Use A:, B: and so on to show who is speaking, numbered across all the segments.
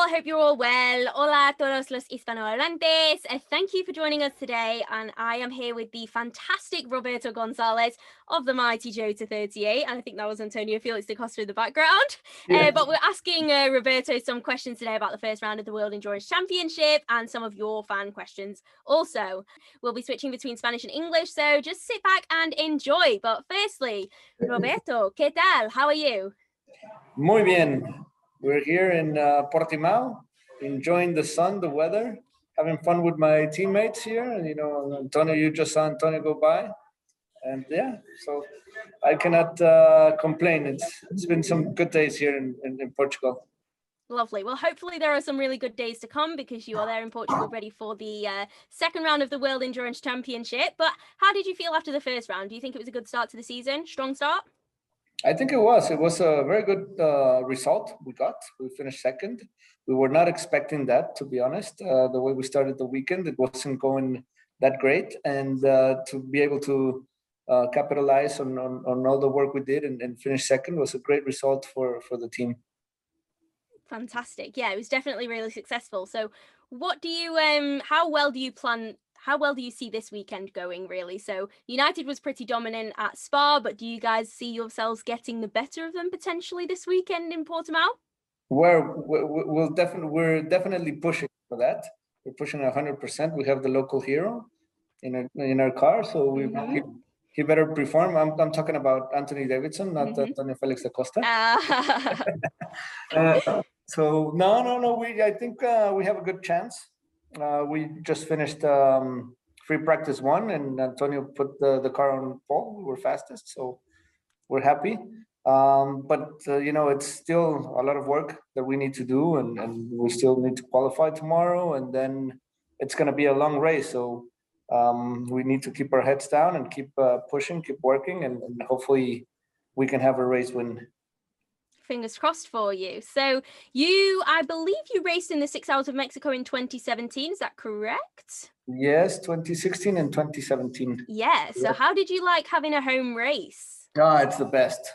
A: all. Hope you're all well. Hola a todos los hispanohablantes. Thank you for joining us today. And I am here with the fantastic Roberto Gonzalez of the mighty Joe to 38. And I think that was Antonio Felix da Costa in the background.
B: Yeah.
A: But we're asking Roberto some questions today about the first round of the World Endurance Championship and some of your fan questions. Also, we'll be switching between Spanish and English. So just sit back and enjoy. But firstly, Roberto, ¿qué tal? How are you?
B: Muy bien. We're here in Portimao, enjoying the sun, the weather, having fun with my teammates here. And, Antonio, you just saw Antonio go by. And yeah, so I cannot complain. It's been some good days here in Portugal.
A: Lovely. Well, hopefully there are some really good days to come because you are there in Portugal ready for the second round of the World Endurance Championship. But how did you feel after the first round? Do you think it was a good start to the season? Strong start?
B: I think it was. It was a very good result we got. We finished second. We were not expecting that, to be honest. The way we started the weekend, it wasn't going that great. And to be able to capitalize on all the work we did and finish second was a great result for the team.
A: Fantastic. Yeah, it was definitely really successful. So what do you, how well do you see this weekend going, really? So United was pretty dominant at Spa, but do you guys see yourselves getting the better of them potentially this weekend in Portimao?
B: We're definitely pushing for that. We're pushing 100%. We have the local hero in our car, so he better perform. I'm talking about Anthony Davidson, not Antonio Felix da Costa. So no. I think we have a good chance. We just finished free practice 1, and Antonio put the car on pole. We were fastest, so we're happy. But it's still a lot of work that we need to do, and we still need to qualify tomorrow, and then it's going to be a long race. So we need to keep our heads down and keep pushing, keep working, and hopefully we can have a race win.
A: Fingers crossed for you. So I believe you raced in the 6 Hours of Mexico in 2017. Is that correct?
B: Yes, 2016 and 2017.
A: Yeah. So how did you like having a home race?
B: It's the best.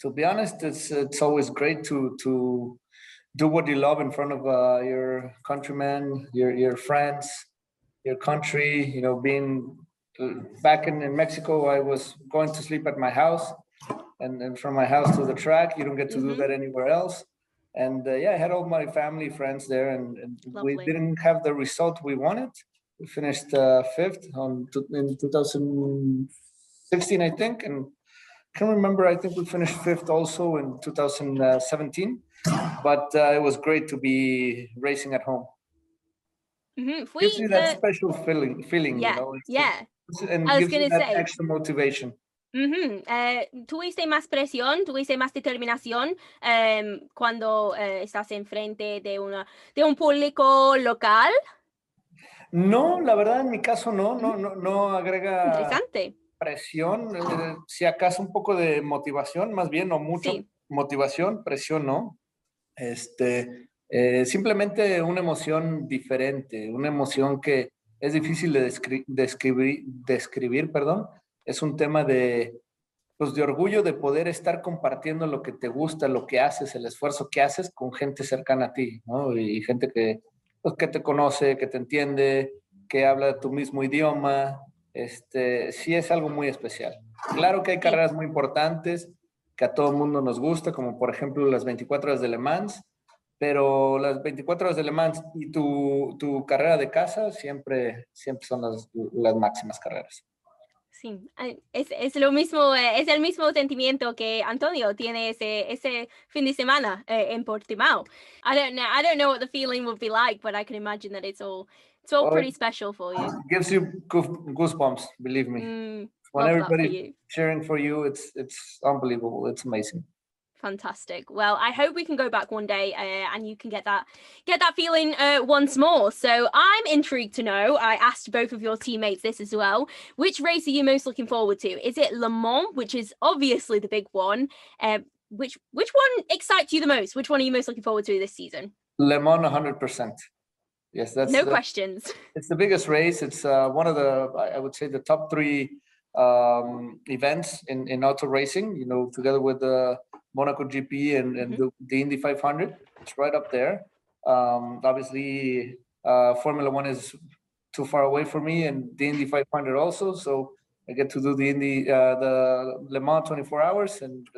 B: To be honest, it's always great to do what you love in front of your countrymen, your friends, your country. Being back in Mexico, I was going to sleep at my house. And from my house to the track, you don't get to do that anywhere else. And I had all my family, friends there, and we didn't have the result we wanted. We finished 5th in 2016, I think, and I can't remember. I think we finished 5th also in 2017. But it was great to be racing at home. Gives you that special feeling,
A: yeah,
B: and gives you that extra motivation.
A: ¿Tuviste más presión, tuviste más determinación cuando estás enfrente de un público local?
B: No, la verdad en mi caso no agrega
A: Interesante.
B: Presión, si acaso un poco de motivación, más bien, o mucho motivación, presión no. Simplemente una emoción diferente, una emoción que es difícil de describir, perdón. Es un tema de orgullo de poder estar compartiendo lo que te gusta, lo que haces, el esfuerzo que haces con gente cercana a ti, ¿no? Y gente que te conoce, que te entiende, que habla tu mismo idioma. Sí es algo muy especial. Claro que hay carreras muy importantes que a todo el mundo nos gusta, como por ejemplo las 24 horas de Le Mans, pero las 24 horas de Le Mans y tu carrera de casa siempre son las máximas carreras.
A: Sí, es lo mismo, es el mismo sentimiento que Antonio tiene ese fin de semana en Portimao. I don't know what the feeling would be like, but I can imagine that it's all pretty special for you.
B: It gives you goosebumps, believe me. When everybody's cheering for you, it's unbelievable. It's amazing.
A: Fantastic. Well, I hope we can go back one day and you can get that feeling once more. So I'm intrigued to know, I asked both of your teammates this as well, which race are you most looking forward to? Is it Le Mans, which is obviously the big one? Which one excites you the most? Which one are you most looking forward to this season?
B: Le Mans 100%. Yes, that's
A: no questions.
B: It's the biggest race. It's one of I would say the top 3 events in auto racing, together with the Monaco GP and the Indy 500. It's right up there. Obviously, Formula One is too far away for me, and the Indy 500 also. So I get to do the Le Mans 24 hours, and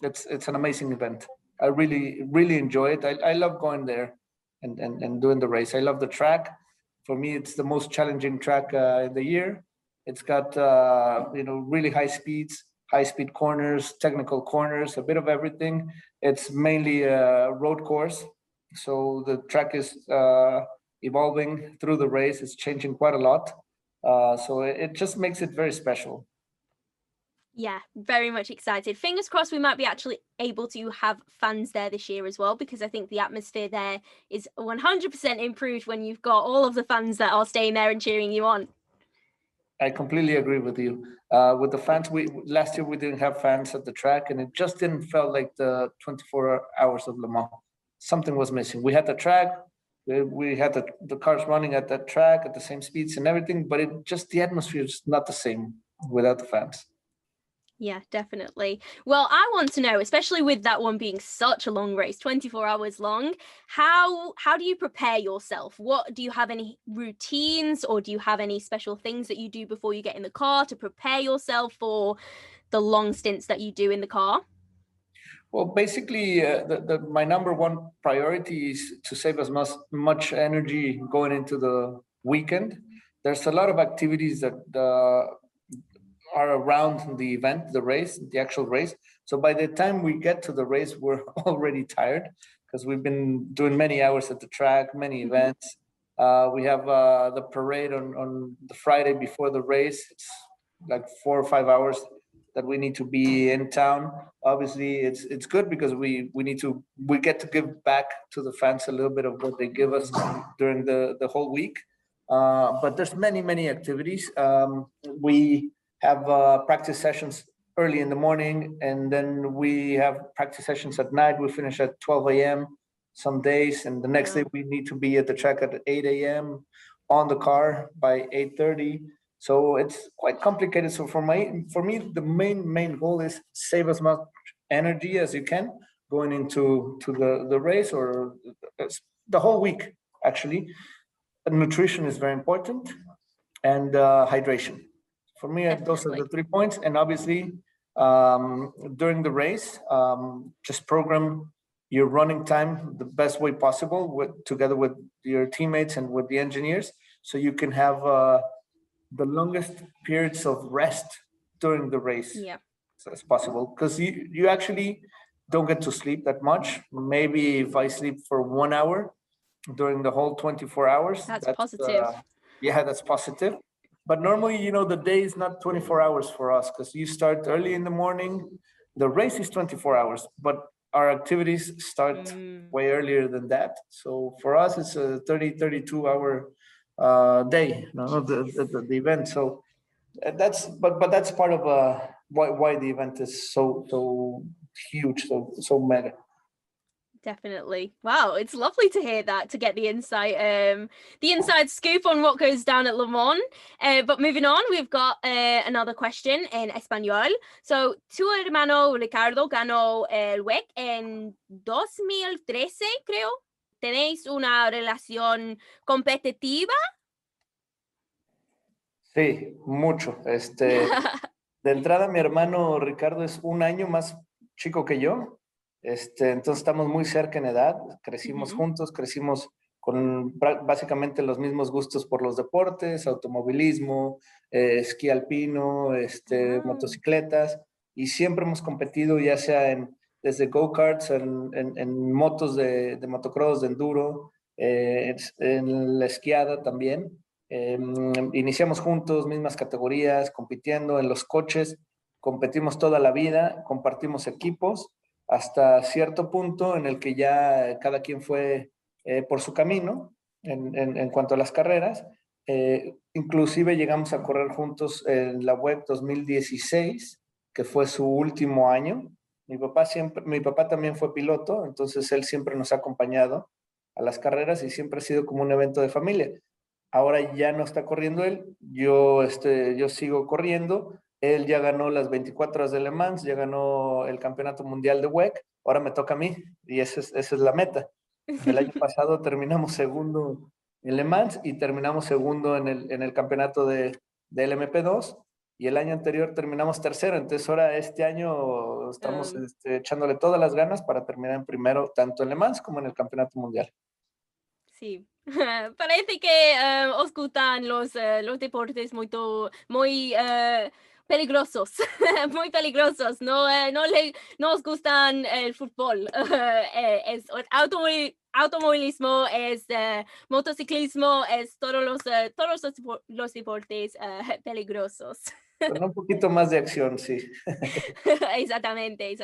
B: it's an amazing event. I really enjoy it. I love going there and doing the race. I love the track. For me, it's the most challenging track in the year. It's got really high speeds, high speed corners, technical corners, a bit of everything. It's mainly a road course, so the track is evolving through the race. It's changing quite a lot, so it just makes it very special.
A: Yeah, very much excited. Fingers crossed we might be actually able to have fans there this year as well, because I think the atmosphere there is 100% improved when you've got all of the fans that are staying there and cheering you on.
B: I completely agree with you. With the fans, last year we didn't have fans at the track, and it just didn't feel like the 24 hours of Le Mans. Something was missing. We had the track, we had the cars running at that track at the same speeds and everything, but the atmosphere is not the same without the fans.
A: Yeah, definitely. Well, I want to know, especially with that one being such a long race, 24 hours long, how do you prepare yourself? Do you have any routines, or do you have any special things that you do before you get in the car to prepare yourself for the long stints that you do in the car?
B: Well, basically, my number one priority is to save as much energy going into the weekend. There's a lot of activities that are around the event, the race, the actual race. So by the time we get to the race, we're already tired because we've been doing many hours at the track, many events. We have the parade on the Friday before the race. It's like 4 or 5 hours that we need to be in town. Obviously, it's good because we get to give back to the fans a little bit of what they give us during the whole week. But there's many activities. We have practice sessions early in the morning, and then we have practice sessions at night. We finish at 12 a.m. some days, and the next day we need to be at the track at 8 a.m. on the car by 8:30. So it's quite complicated. So for me, the main goal is save as much energy as you can going into the race or the whole week. Actually, nutrition is very important, and hydration. For me, those are the 3 points. And obviously, during the race, just program your running time the best way possible together with your teammates and with the engineers, so you can have the longest periods of rest during the race as possible. Because you actually don't get to sleep that much. Maybe if I sleep for 1 hour during the whole 24 hours,
A: that's positive.
B: That's positive. But normally, the day is not 24 hours for us because you start early in the morning. The race is 24 hours, but our activities start way earlier than that. So for us, it's a 32 hour day, the event. So that's part of why the event is so huge, so mega.
A: Definitely. Wow, it's lovely to hear that, to get the inside scoop on what goes down at Le Mans. But moving on, we've got another question in español. So, tu hermano Ricardo ganó el WEC en 2013, creo. ¿Tenéis una relación competitiva?
B: Sí, mucho. De entrada, mi hermano Ricardo es 1 año más chico que yo. Entonces estamos muy cerca en edad, crecimos juntos, crecimos con básicamente los mismos gustos por los deportes, automovilismo, esquí alpino, motocicletas, y siempre hemos competido ya sea desde go-karts, en motos de motocross, de enduro, en la esquiada también. Iniciamos juntos, mismas categorías, compitiendo en los coches, competimos toda la vida, compartimos equipos, hasta cierto punto en el que ya cada quien fue por su camino en cuanto a las carreras. Inclusive llegamos a correr juntos en la WEC 2016, que fue su último año. Mi papá también fue piloto, entonces él siempre nos ha acompañado a las carreras y siempre ha sido como un evento de familia. Ahora ya no está corriendo él, yo sigo corriendo. Él ya ganó las 24 horas de Le Mans, ya ganó el campeonato mundial de WEC, ahora me toca a mí y esa es la meta. El año pasado terminamos segundo en Le Mans y terminamos segundo en el campeonato del MP2 y el año anterior terminamos tercero. Entonces ahora este año estamos echándole todas las ganas para terminar en primero tanto en Le Mans como en el campeonato mundial.
A: Sí, parece que os gustan los deportes muy peligrosos, muy peligrosos. No, no os gustan el fútbol. Es automovilismo, es motociclismo, es todos los deportes peligrosos.
B: Con un poquito más de acción, sí.
A: Exactamente.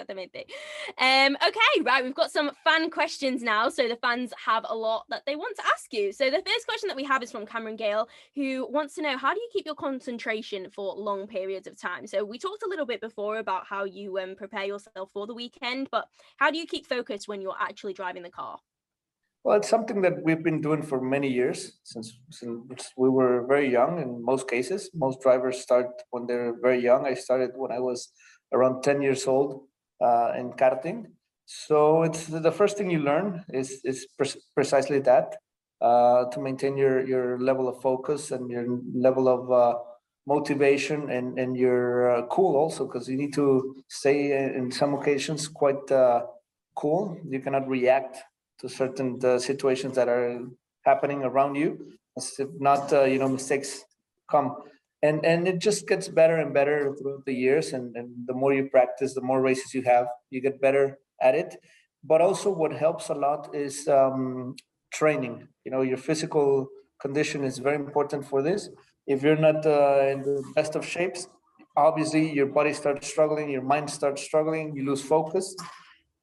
A: Okay, right, we've got some fan questions now. So the fans have a lot that they want to ask you. So the first question that we have is from Cameron Gale, who wants to know, how do you keep your concentration for long periods of time? So we talked a little bit before about how you prepare yourself for the weekend, but how do you keep focused when you're actually driving the car?
B: Well, it's something that we've been doing for many years since we were very young in most cases. Most drivers start when they're very young. I started when I was around 10 years old in karting. So it's the first thing you learn is precisely that, to maintain your level of focus and your level of motivation, and you're cool also, because you need to stay in some occasions quite cool. You cannot react to certain situations that are happening around you. If not, mistakes come. And it just gets better and better throughout the years. And the more you practice, the more races you have, you get better at it. But also what helps a lot is training. Your physical condition is very important for this. If you're not in the best of shapes, obviously your body starts struggling, your mind starts struggling, you lose focus.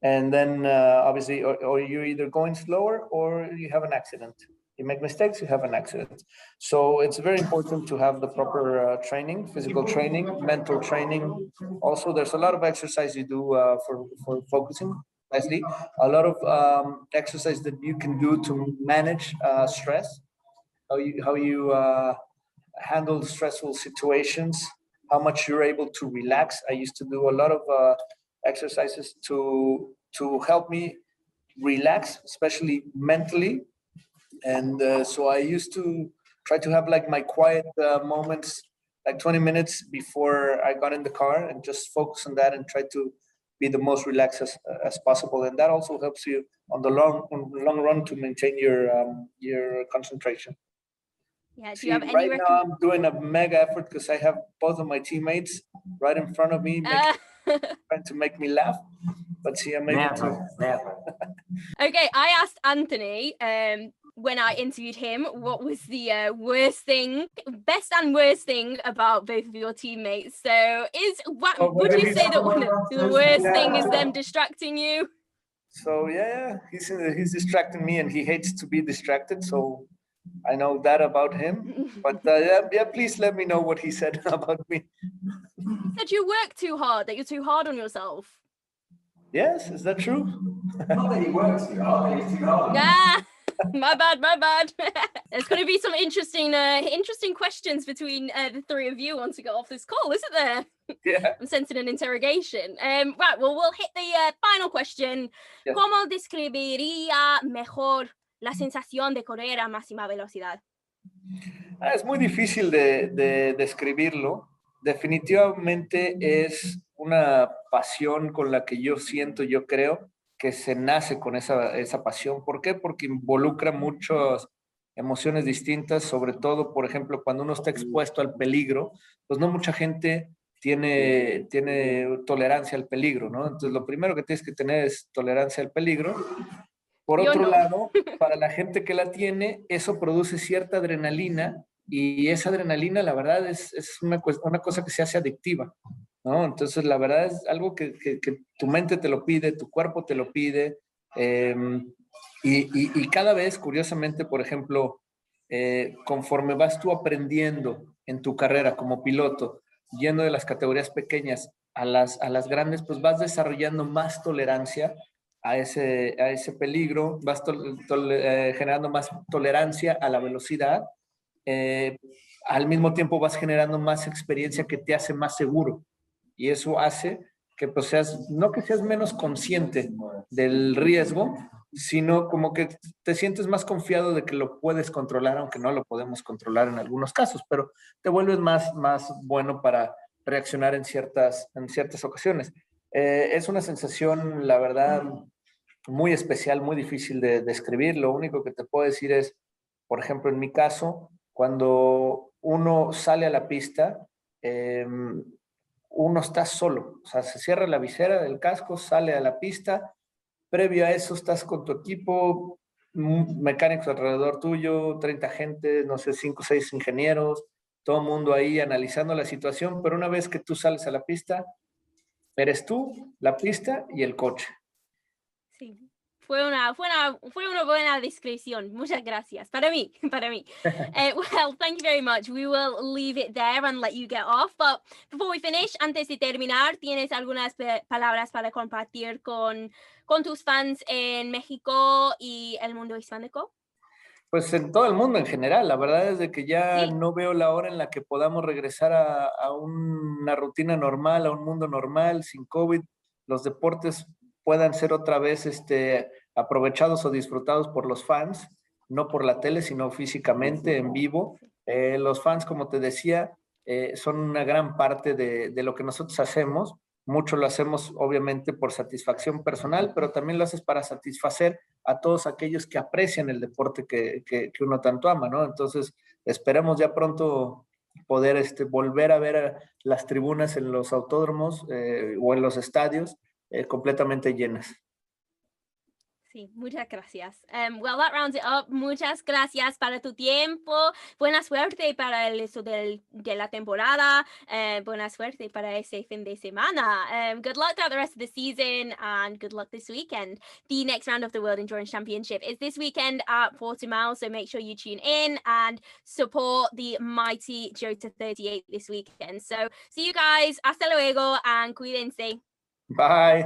B: And then obviously, or you're either going slower or you have an accident. You make mistakes, you have an accident. So it's very important to have the proper training, physical training, mental training. Also, there's a lot of exercise you do for focusing. Nicely, a lot of exercise that you can do to manage stress, how you handle stressful situations, how much you're able to relax. I used to do a lot of exercises to help me relax, especially mentally. And so I used to try to have like my quiet moments, like 20 minutes before I got in the car, and just focus on that and try to be the most relaxed as possible. And that also helps you on the long run to maintain your concentration.
A: Yeah, do
B: See,
A: you have any
B: right now I'm doing a mega effort because I have both of my teammates right in front of me, trying to make me laugh. But see, I'm able to.
C: Never.
A: Okay, I asked Anthony when I interviewed him what was the best and worst thing about both of your teammates. So would you say that one of the worst thing is them distracting you?
B: So yeah, he's distracting me, and he hates to be distracted. So I know that about him. But yeah, please let me know what he said about me.
A: He said you work too hard, that you're too hard on yourself.
B: Yes, is that true?
C: Not that he works too hard, but he's too hard.
A: Yeah, my bad. There's going to be some interesting questions between the three of you once we get off this call, isn't there?
B: Yeah.
A: I'm sensing an interrogation. Right, well, we'll hit the final question.
B: Yes.
A: ¿Cómo describiría mejor la sensación de correr a máxima velocidad?
B: Es muy difícil de describirlo. Definitivamente es una pasión con la que yo creo que se nace con esa pasión. ¿Por qué? Porque involucra muchas emociones distintas, sobre todo, por ejemplo, cuando uno está expuesto al peligro, pues no mucha gente tiene tolerancia al peligro, ¿no? Entonces, lo primero que tienes que tener es tolerancia al peligro. Por
A: Yo
B: otro
A: no.
B: lado, para la gente que la tiene, eso produce cierta adrenalina, y esa adrenalina, la verdad, es una cosa que se hace adictiva, ¿no? Entonces, la verdad es algo que tu mente te lo pide, tu cuerpo te lo pide, y cada vez, curiosamente, por ejemplo, conforme vas tú aprendiendo en tu carrera como piloto, yendo de las categorías pequeñas a las grandes, pues vas desarrollando más tolerancia a ese peligro, vas generando más tolerancia a la velocidad, al mismo tiempo vas generando más experiencia que te hace más seguro, y eso hace que pues no que seas menos consciente del riesgo, sino como que te sientes más confiado de que lo puedes controlar, aunque no lo podemos controlar en algunos casos, pero te vuelves más bueno para reaccionar en ciertas ocasiones. Es una sensación, la verdad, muy especial, muy difícil de describir. Lo único que te puedo decir es, por ejemplo, en mi caso, cuando uno sale a la pista, uno está solo, o sea, se cierra la visera del casco, sale a la pista, previo a eso estás con tu equipo, mecánicos alrededor tuyo, 30 gente, no sé, 5 o 6 ingenieros, todo el mundo ahí analizando la situación, pero una vez que tú sales a la pista, eres tú, la pista y el coche.
A: Sí. Fue una buena descripción. Muchas gracias. Para mí. Well, thank you very much. We will leave it there and let you get off. But before we finish, antes de terminar, ¿tienes algunas palabras para compartir con tus fans en México y el mundo hispánico?
B: Pues en todo el mundo en general, la verdad es de que ya
A: Sí.
B: no veo la hora en la que podamos regresar a una rutina normal, a un mundo normal, sin COVID, los deportes puedan ser otra vez aprovechados o disfrutados por los fans, no por la tele, sino físicamente, en vivo. Los fans, como te decía, son una gran parte de lo que nosotros hacemos. Mucho lo hacemos obviamente por satisfacción personal, pero también lo haces para satisfacer a todos aquellos que aprecian el deporte que uno tanto ama, ¿no? Entonces, esperemos ya pronto poder volver a ver las tribunas en los autódromos o en los estadios completamente llenas.
A: Sí, muchas gracias. Well, that rounds it up. Muchas gracias para tu tiempo. Buena suerte para eso de la temporada. Buena suerte para ese fin de semana. Good luck throughout the rest of the season and good luck this weekend. The next round of the World Endurance Championship is this weekend at Portimao, so make sure you tune in and support the mighty Jota 38 this weekend. So see you guys. Hasta luego and cuídense.
B: Bye.